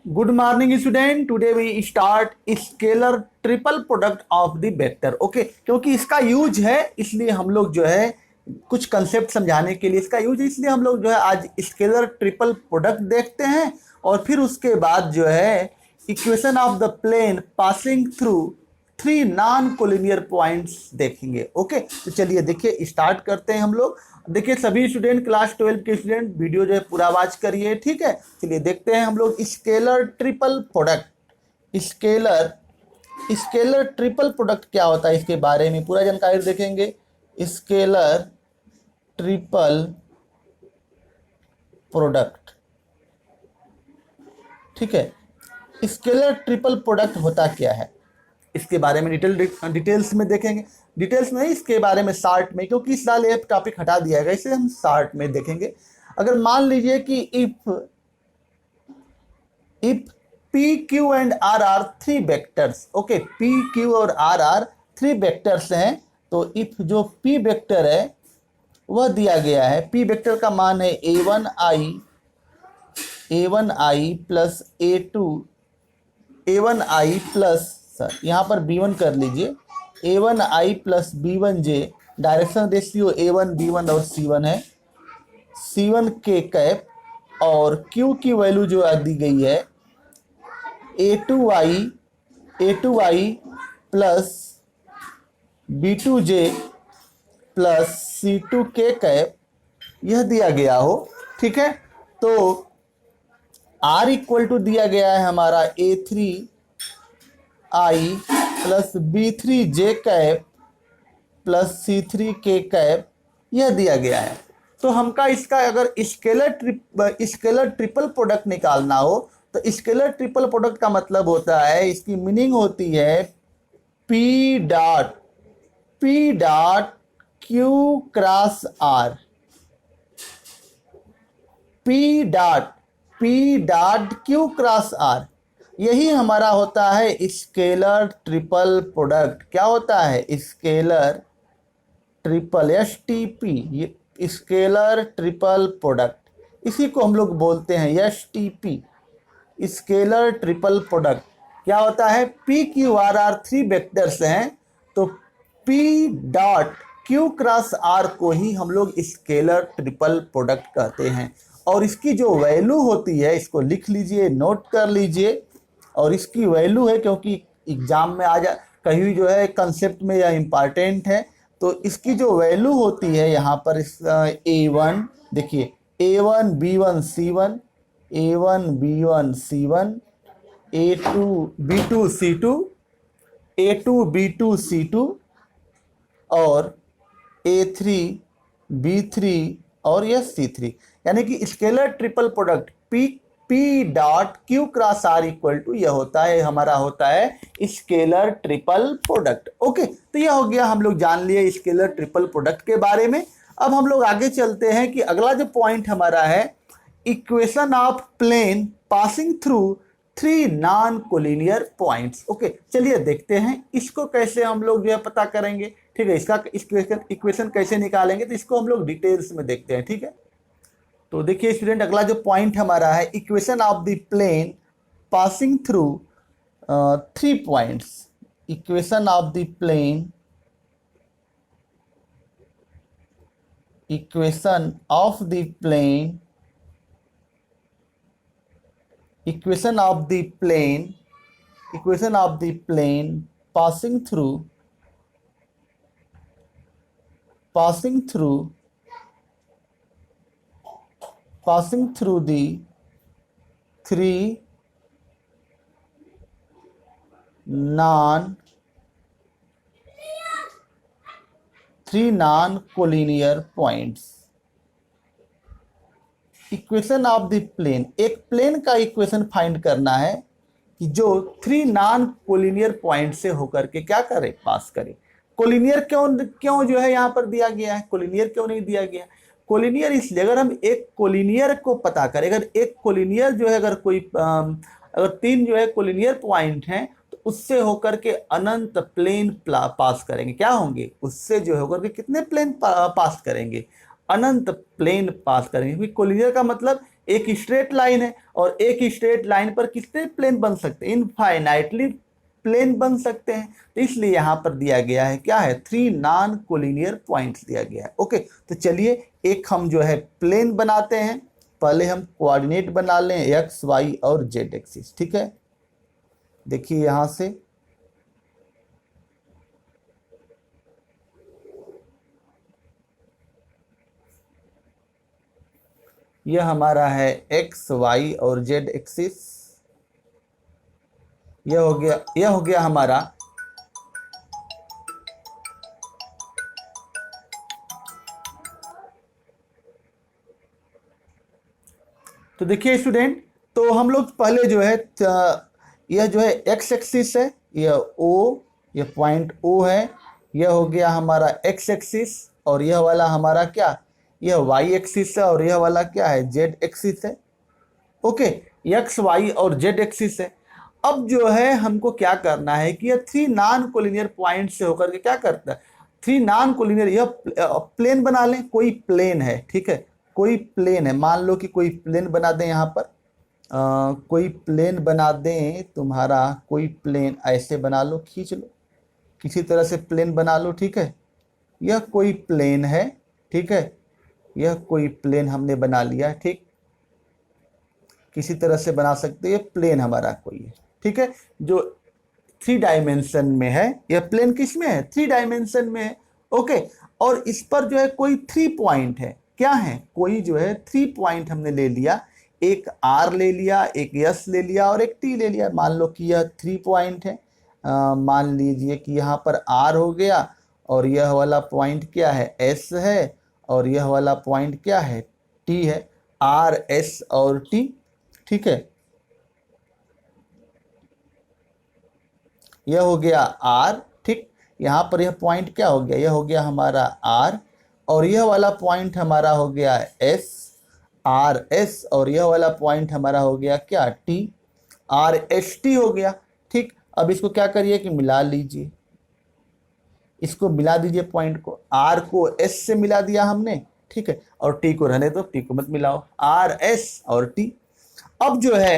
Good morning student. Today we start scalar triple product of the vector. Okay, क्योंकि इसका use है इसलिए हम लोग जो है कुछ कंसेप्ट समझाने के लिए इसका यूज है, इसलिए हम लोग जो है आज स्केलर ट्रिपल प्रोडक्ट देखते हैं और फिर उसके बाद जो है equation of the plane passing through three non collinear points देखेंगे। ओके, तो चलिए देखिए स्टार्ट करते हैं हम लोग। देखिए सभी स्टूडेंट क्लास 12 के स्टूडेंट वीडियो जो है पूरा वॉच करिए, ठीक है। चलिए देखते हैं हम लोग scalar triple product. Scalar triple product क्या होता है इसके बारे में पूरा जानकारी देखेंगे। स्केलर ट्रिपल प्रोडक्ट, ठीक है। स्केलर ट्रिपल प्रोडक्ट होता क्या है इसके बारे में डिटेल्स में देखेंगे। डिटेल्स में इसके बारे में शार्ट में, क्योंकि इस साल ये टॉपिक हटा दिया गया इसलिए हम शार्ट में देखेंगे। अगर मान लीजिए कि if P Q and R are three vectors, okay, P Q और आर आर थ्री वेक्टर्स हैं, तो इफ जो पी वेक्टर है वह दिया गया है। पी वेक्टर का मान है a1i प्लस a1i प्लस, यहाँ पर b1 कर लीजिए, a1i plus b1j, direction ratio a1 b1 और c1 है, c1 के कैप, और q की वैल्यू जो दी गई है a2i plus b2j plus c2 के कैप, यह दिया गया हो, ठीक है। तो r इक्वल टू दिया गया है हमारा a3i plus b3j cap plus c3 के कैप, यह दिया गया है। तो हमका इसका अगर स्केलर ट्रिपल प्रोडक्ट निकालना हो तो स्केलर ट्रिपल प्रोडक्ट का मतलब होता है, इसकी मीनिंग होती है p dot q cross r, p dot q cross r, यही हमारा होता है स्केलर ट्रिपल प्रोडक्ट। क्या होता है? Scalar triple, STP, scalar triple product, इसी को हम लोग बोलते हैं STP, स्केलर ट्रिपल प्रोडक्ट। क्या होता है? P Q R R three vectors हैं, तो P dot Q cross R को ही हम लोग स्केलर ट्रिपल प्रोडक्ट कहते हैं। और इसकी जो वैल्यू होती है, इसको लिख लीजिए, नोट कर लीजिए, और इसकी वैल्यू है, क्योंकि एग्जाम में आ जा कहीं जो है कंसेप्ट में यह इम्पॉर्टेंट है, तो इसकी जो वैल्यू होती है यहाँ पर a1, देखिए a1 b1 c1, a1 b1 c1, a2 b2 c2, a2 b2 c2 और a3 b3 और यह c3, यानी कि scalar triple product P dot Q cross R equal to यह होता है, हमारा होता है स्केलर ट्रिपल प्रोडक्ट। ओके, तो यह हो गया, हम लोग जान लिए स्केलर ट्रिपल प्रोडक्ट के बारे में। अब हम लोग आगे चलते हैं कि अगला जो पॉइंट हमारा है equation of plane passing through three non collinear points. Okay, चलिए देखते हैं इसको कैसे हम लोग जो है पता करेंगे, ठीक है। इसका इक्वेशन कैसे निकालेंगे, तो इसको हम लोग डिटेल्स में देखते हैं, ठीक है। तो देखिए स्टूडेंट, अगला जो पॉइंट हमारा है equation of the plane passing through three points. Equation of the plane, equation of the plane, equation of the plane, equation of the plane passing through the three non-collinear points। Equation of the plane, एक plane का equation find करना है कि जो three non collinear point से होकर के क्या करे, पास करे। कोलिनियर क्यों जो है यहाँ पर दिया गया है, कोलिनियर क्यों नहीं दिया गया? कोलिनियर इसलिए, अगर हम एक कोलिनियर को पता करें, अगर एक कोलिनियर जो है, अगर कोई अगर तीन जो है कोलिनियर पॉइंट हैं, तो उससे होकर के अनंत प्लेन पास करेंगे। क्या होंगे? उससे जो होकर के कितने प्लेन पास करेंगे? अनंत प्लेन पास करेंगे। क्योंकि कोलिनियर का मतलब एक स्ट्रेट लाइन है, और एक स्ट्रेट लाइन पर कितने प्लेन बन सकते हैं? इनफाइनाइटली प्लेन बन सकते हैं। तो इसलिए यहाँ पर दिया गया है क्या है? 3 नॉन कोलिनियर पॉइंट्स दिया गया है। ओके, तो चलिए एक हम जो है प्लेन बनाते हैं। पहले हम कोऑर्डिनेट बना लें, एक्स वाई और जेड एक्सिस। ठीक है, देखिए यहाँ से यह हमारा है एक्स वाई और जेड एक्सिस। यह हो गया हमारा तो देखिए स्टूडेंट, तो हम लोग पहले जो है यह जो है एक्स एक्सिस है, यह ओ, यह पॉइंट ओ है, यह हो गया हमारा एक्स एक्सिस, और यह वाला हमारा क्या, यह वाई एक्सिस है, और यह वाला क्या है? जेड एक्सिस है। ओके, एक्स वाई और जेड एक्सिस है। अब जो है हमको क्या करना है कि यह 3 नॉन कोलिनियर पॉइंट से होकर के क्या करता है? 3 नॉन कोलिनियर, यह प्लेन बना लें। कोई प्लेन है, ठीक है, कोई प्लेन है, मान लो कि कोई प्लेन बना दें यहाँ पर, कोई प्लेन बना दें तुम्हारा, कोई प्लेन ऐसे बना लो, खींच लो, किसी तरह से प्लेन बना लो। ठीक है, यह कोई प्लेन है, ठीक है, यह कोई प्लेन हमने बना लिया। ठीक, किसी तरह से बना सकते हैं, प्लेन हमारा कोई है, ठीक है, जो 3 डायमेंशन में है। यह प्लेन किस में है? 3 डायमेंशन में है। ओके, और इस पर जो है कोई 3 पॉइंट है। क्या है? कोई जो है 3 पॉइंट हमने ले लिया, एक आर ले लिया, एक एस ले लिया और एक टी ले लिया। मान लो कि यह 3 पॉइंट है। मान लीजिए कि यहाँ पर आर हो गया, और यह वाला पॉइंट क्या है? एस है, और यह वाला पॉइंट क्या है? टी है। आर, एस और टी, ठीक है, यह हो गया आर। ठीक, यहाँ पर यह पॉइंट क्या हो गया? यह हो गया हमारा आर, और यह वाला पॉइंट हमारा हो गया एस, आर एस, और यह वाला पॉइंट हमारा हो गया क्या? टी, आर एस टी हो गया। ठीक, अब इसको क्या करिए कि मिला लीजिए, इसको मिला दीजिए, पॉइंट को, आर को एस से मिला दिया हमने, ठीक है, और टी को रहने दो, टी को मत मिलाओ, आर एस और टी। अब जो है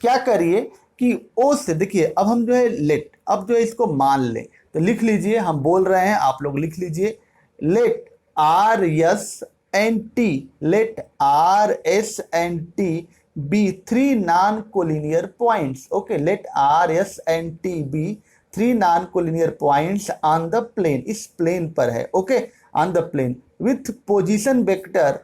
क्या करिए कि ओ से, देखिए अब हम जो है लेट, अब जो है इसको मान ले, तो लिख लीजिए, हम बोल रहे हैं, आप लोग लिख लीजिए, let R S and T, let R S and T be 3 non collinear points. Okay, let R S and T be 3 non collinear points on the plane, इस प्लेन पर है। Okay, on the plane with position vector,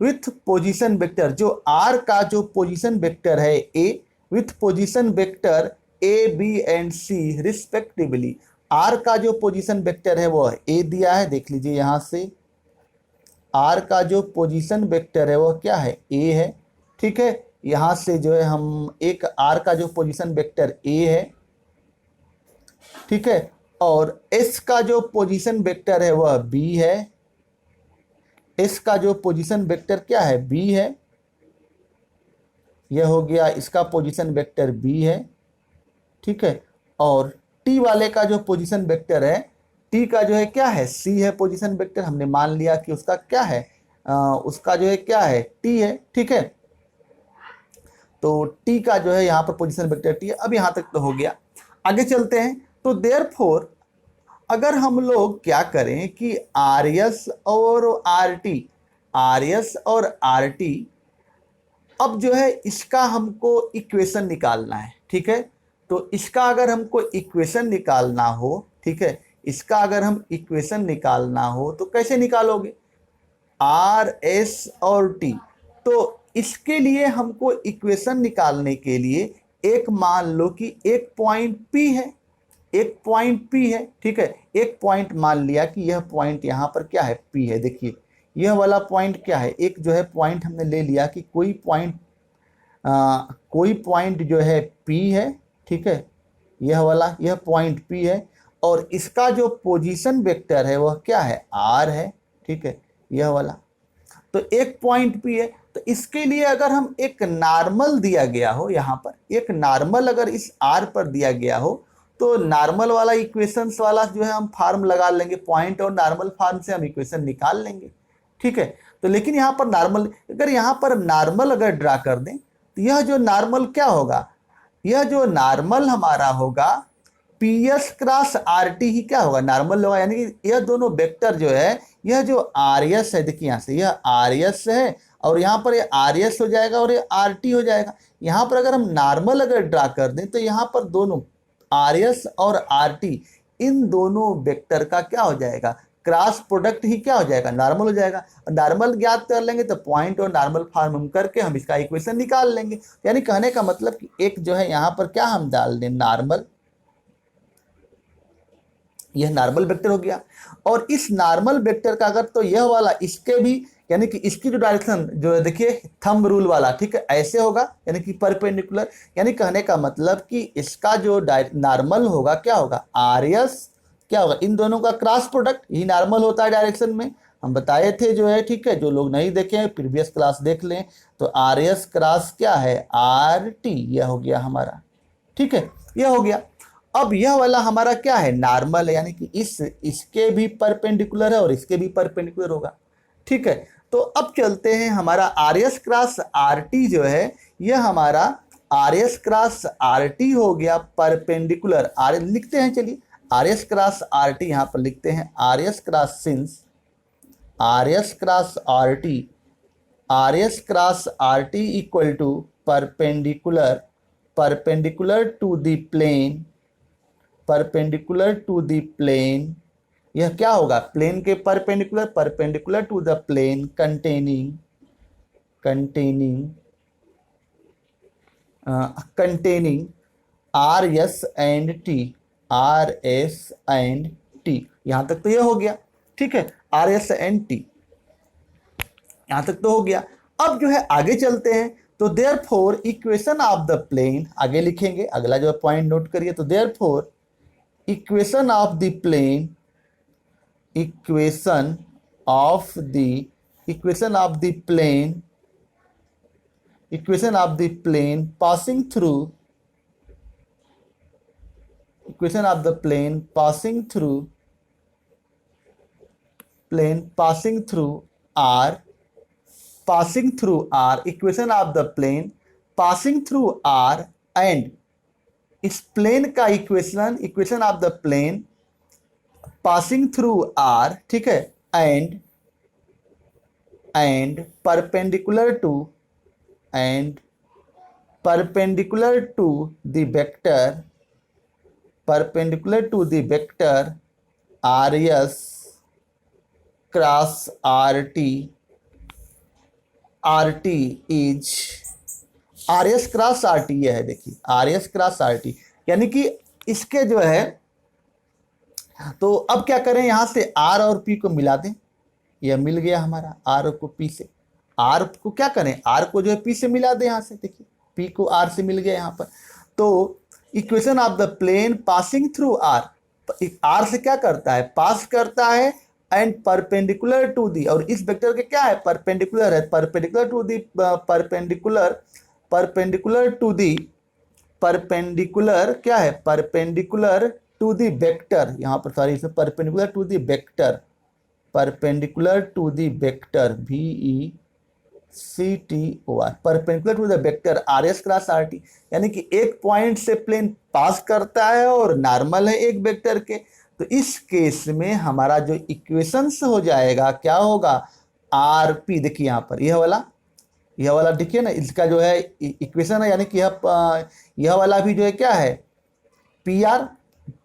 with position vector, जो R का जो position vector है A, with position vector A B and C respectively. R का जो position vector है वो ए दिया है, देख लीजिए यहाँ से, आर का जो पोजीशन वेक्टर है वो क्या है? ए है। ठीक है, यहाँ से जो है हम एक आर का जो पोजीशन वेक्टर ए है, ठीक है, और एस का जो पोजीशन वेक्टर है वह बी है, एस का जो पोजीशन वेक्टर क्या है? बी है। यह हो गया, इसका पोजीशन वेक्टर बी है, ठीक है, और टी वाले का जो पोजीशन वेक्टर है, टी का जो है क्या है? सी है पोजीशन वेक्टर, हमने मान लिया कि उसका क्या है, उसका जो है क्या है? टी है। ठीक है, तो टी का जो है यहाँ पर पोजीशन वेक्टर टी है। अब यहाँ तक तो हो गया, आगे चलते हैं। तो देयरफॉर अगर हम लोग क्या करें कि आर एस और आर टी, आर एस और आर टी, अब जो है इसका हमको इक्वेशन निकालना है। ठीक है, तो इसका अगर हमको इक्वेशन निकालना हो, ठीक है, इसका अगर हम इक्वेशन निकालना हो तो कैसे निकालोगे? आर एस और टी, तो इसके लिए हमको इक्वेशन निकालने के लिए एक मान लो कि एक पॉइंट पी है, एक पॉइंट पी है, ठीक है, एक पॉइंट मान लिया कि यह पॉइंट यहाँ पर क्या है? पी है। देखिए यह वाला पॉइंट क्या है? एक जो है पॉइंट हमने ले लिया कि कोई पॉइंट जो है पी है, ठीक है, यह वाला, यह पॉइंट पी है, और इसका जो पोजीशन वेक्टर है वह क्या है? आर है, ठीक है, यह वाला, तो एक पॉइंट पी है। तो इसके लिए अगर हम एक नॉर्मल दिया गया हो, यहाँ पर एक नॉर्मल अगर इस आर पर दिया गया हो, तो नॉर्मल वाला इक्वेशंस वाला जो है हम फार्म लगा लेंगे, पॉइंट और नॉर्मल फार्म से हम इक्वेशन निकाल लेंगे। ठीक है, तो लेकिन यहाँ पर नॉर्मल, अगर यहाँ पर नॉर्मल अगर ड्रा कर दें तो यह जो नॉर्मल क्या होगा, यह जो नॉर्मल हमारा होगा P S cross R T ही क्या होगा, नॉर्मल होगा। यानी कि यह दोनों वेक्टर जो है, यह जो आर एस है, देखिए यहाँ से यह आर एस है और यहाँ पर ये आर एस हो जाएगा और ये आर टी हो जाएगा। यहाँ पर अगर हम नॉर्मल अगर ड्रा कर दें तो यहाँ पर दोनों आर एस और आर टी, इन दोनों वेक्टर का क्या हो जाएगा, क्रॉस प्रोडक्ट ही क्या हो जाएगा, नॉर्मल हो जाएगा। नॉर्मल ज्ञात कर लेंगे तो पॉइंट और नॉर्मल फॉर्म करके हम इसका इक्वेशन निकाल लेंगे। यानी कहने का मतलब कि एक जो है यहाँ पर क्या हम डाल दें, नॉर्मल, यह नॉर्मल वेक्टर हो गया। और इस नॉर्मल वेक्टर का अगर तो यह वाला इसके भी, यानी कि इसकी जो डायरेक्शन जो है देखिए थंब रूल वाला, ठीक है, ऐसे होगा, यानी कि परपेंडिकुलर। यानी कहने का मतलब कि इसका जो नॉर्मल होगा क्या होगा, आर एस क्या होगा, इन दोनों का क्रॉस प्रोडक्ट ही नॉर्मल होता है डायरेक्शन में, हम बताए थे जो है, ठीक है। जो लोग नहीं देखे हैं प्रीवियस क्लास देख लें। तो आर एस क्रॉस क्या है, आर टी, यह हो गया हमारा, ठीक है, यह हो गया। अब यह वाला हमारा क्या है, नॉर्मल है, यानी कि इसके भी परपेंडिकुलर है और इसके भी परपेंडिकुलर होगा, ठीक है। तो अब चलते हैं, हमारा R S cross R T जो है, यह हमारा R S cross R T हो गया परपेंडिकुलर। आर लिखते हैं, चलिए R S cross R T यहाँ पर लिखते हैं, R S cross since R S cross R T, R S cross R T equal to perpendicular, perpendicular to the plane, perpendicular to the plane, यह क्या होगा, प्लेन के perpendicular, perpendicular to the plane containing, containing containing are S and T, R S and T. यहां तक तो यह हो गया, ठीक है, आर एस एंड टी, यहां तक तो हो गया। अब जो है आगे चलते हैं, तो therefore equation of the plane, आगे लिखेंगे, अगला जो पॉइंट नोट करिए। तो therefore equation of the plane, equation of the, equation of the plane, equation of the plane passing through, equation of the plane passing through, plane passing through R, passing through R, equation of the plane passing through R and इस plane का equation, equation of the plane passing through R, ठीक है, and perpendicular to, and perpendicular to the vector, perpendicular to the vector R S cross R T, R T is R S cross R T, यह है देखिए R S cross R T. यानी कि इसके जो है, तो अब क्या करें, यहां से आर और पी को मिला दें, यह मिल गया हमारा आर को पी से, आर को क्या करें, आर को जो है पी से मिला दें, यहां से देखिए पी को आर से मिल गया यहाँ पर। तो equation of the plane passing through R, R से क्या करता है, पास करता है, एंड परपेंडिकुलर टू दी, और इस वेक्टर के क्या है, परपेंडिकुलर है, perpendicular to the, perpendicular, perpendicular to the, perpendicular क्या है, परपेंडिकुलर टू दी वेक्टर, यहाँ पर सॉरी इसमें perpendicular to the vector, perpendicular to the vector VECTOR, perpendicular to the vector R S cross R T. यानी कि एक point से plane पास करता है और नॉर्मल है एक वेक्टर के। तो इस केस में हमारा जो इक्वेशंस हो जाएगा क्या होगा, आर पी, देखिए यहाँ पर यह वाला देखिए ना, इसका जो है इक्वेशन है, यानी कि यह वाला भी जो है क्या है, पी आर,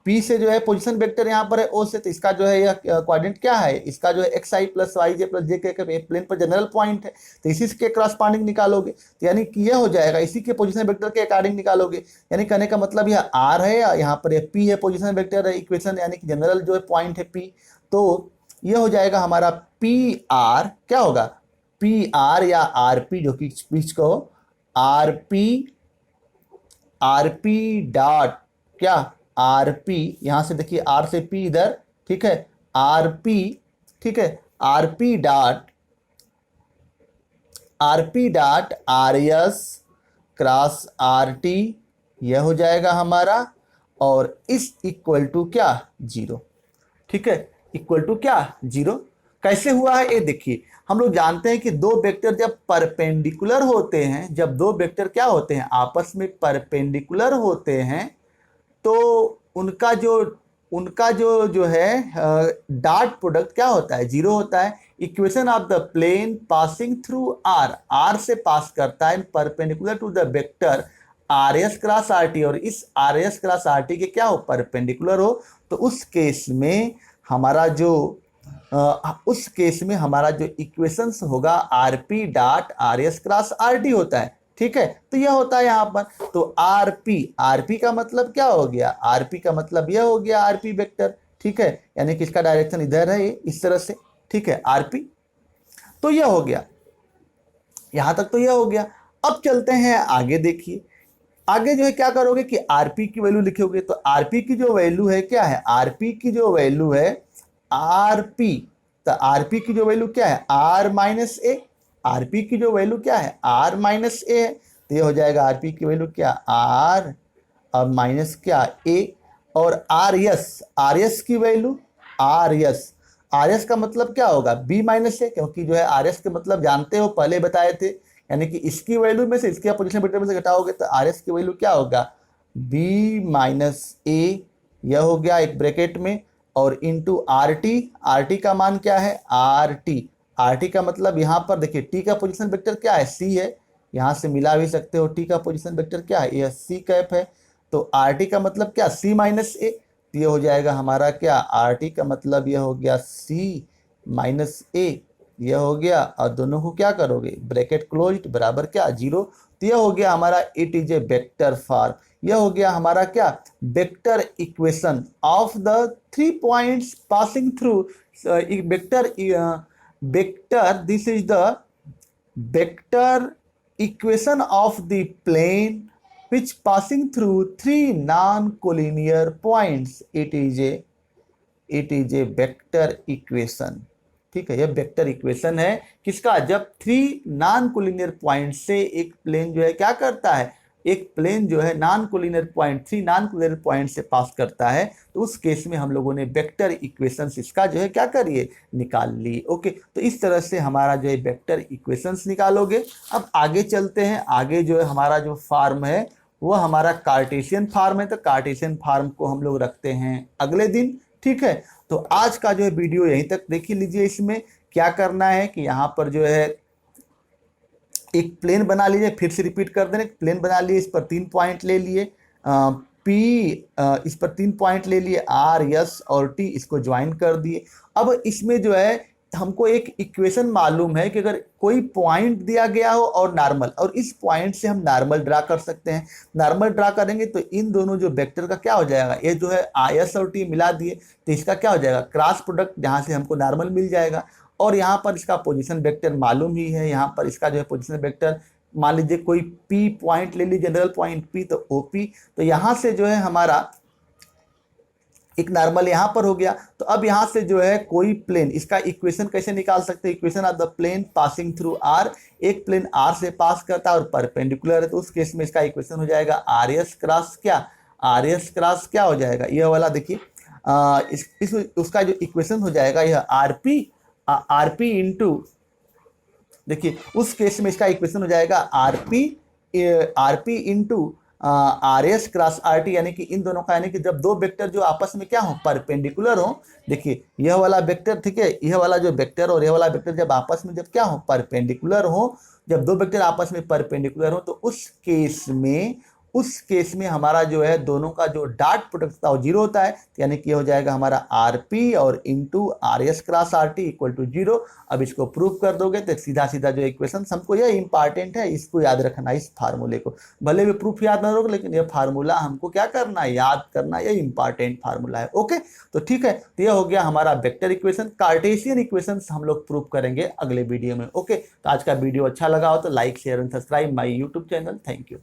पी से जो है पोजीशन वेक्टर यहाँ पर है ओ से, तो इसका जो है यह कोऑर्डिनेट क्या है, इसका जो है एक्स आई प्लस वाई जे प्लस जे के प्लेन पर जनरल पॉइंट है, तो इसी के क्रॉसपॉन्डिंग निकालोगे, तो यानी कि यह हो जाएगा, इसी के पोजीशन वेक्टर के अकॉर्डिंग निकालोगे। यानी कहने का मतलब यह आर है, यहाँ पर यह पी है, पोजीशन वेक्टर है, इक्वेशन यानी कि जनरल जो है पॉइंट है पी। तो यह हो जाएगा हमारा पी आर, क्या होगा, पी आर या आर पी, जो कि बीच को आर पी डॉट क्या, आर पी, यहां से देखिए आर से पी इधर, ठीक है, आर पी, ठीक है, R P dot are S cross R T, यह हो जाएगा हमारा, और इस इक्वल टू क्या, जीरो, ठीक है, इक्वल टू क्या, जीरो। कैसे हुआ है ये देखिए। हम लोग जानते हैं कि दो वेक्टर जब परपेंडिकुलर होते हैं, जब दो वेक्टर क्या होते हैं, आपस में परपेंडिकुलर होते हैं, तो उनका जो है डॉट प्रोडक्ट क्या होता है, जीरो होता है। Equation of the plane passing through R, R से पास करता है perpendicular to the vector R S cross R T, और इस R S cross R T के क्या हो, परपेंडिकुलर हो, तो उस केस में हमारा जो इक्वेशंस होगा R P dot are S cross R T होता है। ठीक है, तो यह होता है यहाँ पर। तो आरपी का मतलब क्या हो गया, आरपी का मतलब यह हो गया आरपी वेक्टर। ठीक है, यानी कि इसका डायरेक्शन इधर है इस तरह से। ठीक है, आरपी तो यह हो गया, यहां तक तो यह हो गया। अब चलते हैं आगे, देखिए आगे जो है क्या करोगे कि आरपी की वैल्यू लिखोगे। तो आरपी की जो वैल्यू है क्या है, आरपी की जो वैल्यू है आरपी, तो आरपी की जो वैल्यू क्या है, आर माइनस ए। आरपी की जो वैल्यू क्या है, आर माइनस ए है, तो ये हो जाएगा आरपी की वैल्यू क्या, आर और माइनस क्या ए। और आर एस की वैल्यू आर एस का मतलब क्या होगा, बी माइनस ए, क्योंकि जो है आर एस के मतलब जानते हो, पहले बताए थे, यानी कि इसकी वैल्यू में से इसके पोजीशन वेक्टर में से घटाओगे तो आर एस की वैल्यू क्या होगा, बी माइनस ए, यह हो गया एक ब्रैकेट में, और इंटू आर टी का मान क्या है, आर टी का मतलब यहाँ पर देखिए टी का पोजीशन वेक्टर क्या है, सी है, यहाँ से मिला भी सकते हो, टी का पोजीशन वेक्टर क्या है, यह सी कैप है। तो आर टी का मतलब क्या, सी माइनस ए, तो ये हो जाएगा हमारा क्या, आर टी का मतलब यह हो गया सी माइनस ए, यह हो गया, और दोनों को क्या करोगे, ब्रैकेट क्लोज्ड बराबर क्या, जीरो। तो यह हो गया हमारा it is a vector form, यह हो गया हमारा क्या, vector equation of the 3 points passing through vector this is the vector equation of the plane which passing through 3 non-collinear points, it is a vector equation। ठीक है, यह vector equation है किसका, जब 3 नॉन कोलिनियर पॉइंट से एक plane जो है क्या करता है, एक प्लेन जो है non collinear point 3 non collinear point से पास करता है, तो उस केस में हम लोगों ने वेक्टर इक्वेशंस इसका जो है क्या करिए, निकाल ली। ओके, तो इस तरह से हमारा जो है वेक्टर इक्वेशंस निकालोगे। अब आगे चलते हैं, आगे जो है हमारा जो फॉर्म है वो हमारा कार्टेशियन फार्म है, तो कार्टेशियन फार्म को हम लोग रखते हैं अगले दिन। ठीक है, तो आज का जो है वीडियो यहीं तक देख लीजिए। इसमें क्या करना है कि यहाँ पर जो है एक प्लेन बना लीजिए, फिर से रिपीट कर देना, प्लेन बना लिए, इस पर 3 पॉइंट ले लिए, इस पर 3 पॉइंट ले लिए, आर एस और टी, इसको ज्वाइन कर दिए। अब इसमें जो है हमको एक इक्वेशन मालूम है कि अगर कोई पॉइंट दिया गया हो और नॉर्मल, और इस पॉइंट से हम नॉर्मल ड्रा कर सकते हैं, नॉर्मल ड्रा करेंगे तो इन दोनों जो वेक्टर का क्या हो जाएगा, ये जो है आई एस और टी मिला दिए तो इसका क्या हो जाएगा, क्रॉस प्रोडक्ट, जहाँ से हमको नॉर्मल मिल जाएगा। और यहाँ पर इसका पोजीशन वेक्टर मालूम ही है, यहाँ पर इसका जो है पोजीशन वेक्टर मान लीजिए कोई पी पॉइंट ले लीजिए, जनरल पॉइंट पी, तो ओ पी, तो यहाँ से जो है हमारा एक नॉर्मल यहाँ पर हो गया। तो अब यहाँ से जो है कोई प्लेन, इसका इक्वेशन कैसे निकाल सकते हैं, equation of the plane passing through R, एक प्लेन आर से पास करता है और परपेंडिकुलर है, तो उस केस में इसका इक्वेशन हो जाएगा आर एस क्रॉस क्या, आर एस क्रॉस क्या हो जाएगा, यह वाला देखिए उसका जो इक्वेशन हो जाएगा यह आर पी इंटू, देखिए उस केस में इसका इक्वेशन हो जाएगा R P into R S cross R T, यानी कि इन दोनों का, यानी कि जब दो वेक्टर जो आपस में क्या हो, परपेंडिकुलर हो, देखिए यह वाला वेक्टर, ठीक है, यह वाला जो वेक्टर और यह वाला वेक्टर जब आपस में जब क्या हो, परपेंडिकुलर हो, जब दो वेक्टर आपस में परपेंडिकुलर हो, तो उस केस में हमारा जो है दोनों का जो डॉट प्रोडक्ट था वो जीरो होता है, यानी कि हो जाएगा हमारा आर पी और into R S cross R T equal to zero. अब इसको प्रूव कर दोगे तो सीधा सीधा जो इक्वेशन, हमको यह इंपॉर्टेंट है, इसको याद रखना, इस फार्मूले को, भले भी प्रूफ याद ना रहोगे लेकिन यह फार्मूला हमको क्या करना है, याद करना, यह इंपॉर्टेंट फार्मूला है। ओके, तो ठीक है, तो यह हो गया हमारा वेक्टर इक्वेशन। कार्टेशियन इक्वेशन हम लोग प्रूव करेंगे अगले वीडियो में। ओके, तो आज का वीडियो अच्छा लगा हो तो like share and subscribe my YouTube channel. Thank you.